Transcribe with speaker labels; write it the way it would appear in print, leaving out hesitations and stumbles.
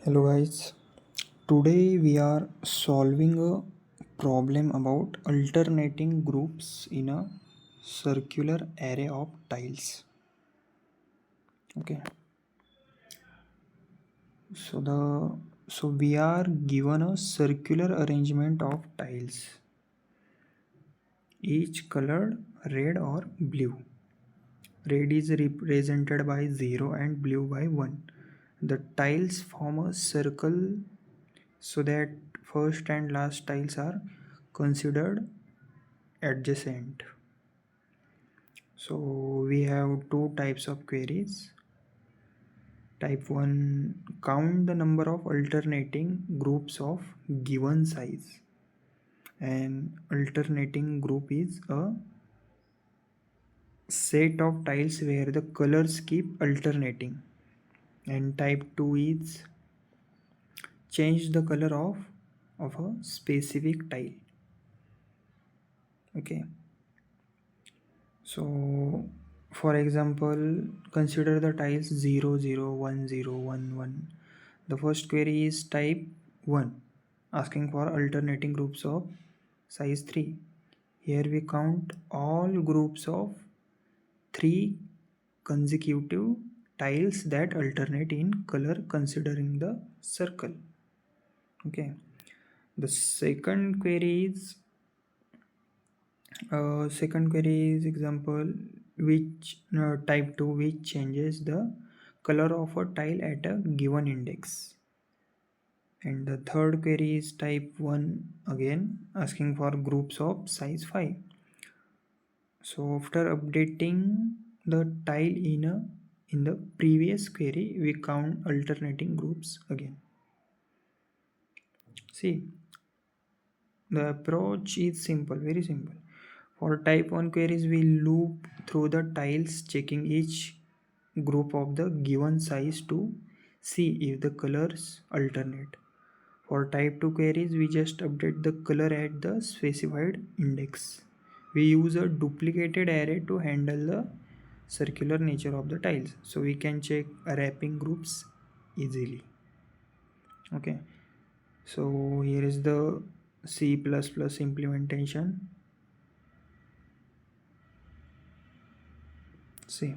Speaker 1: Hello guys, today we are solving a problem about alternating groups in a circular array of tiles. Okay, so we are given a circular arrangement of tiles, each colored red or blue. Red is represented by 0 and blue by 1. The tiles form a circle so that first and last tiles are considered adjacent. So we have two types of queries. Type 1, count the number of alternating groups of given size. An alternating group is a set of tiles where the colors keep alternating. And type 2 is change the color of a specific tile. Okay, so for example, consider the tiles 0 0 1 0 1 1. The first query is type 1, asking for alternating groups of size 3. Here we count all groups of 3 consecutive tiles that alternate in color considering the circle. Okay, the second query is example which type 2, which changes the color of a tile at a given index. And the third query is type 1, again asking for groups of size 5. So after updating the tile in the previous query, we count alternating groups again. See, the approach is simple, very simple. For type 1 queries, we loop through the tiles, checking each group of the given size to see if the colors alternate. For type 2 queries, we just update the color at the specified index. We use a duplicated array to handle the circular nature of the tiles, so we can check wrapping groups easily. Okay, so here is the C++ implementation. See,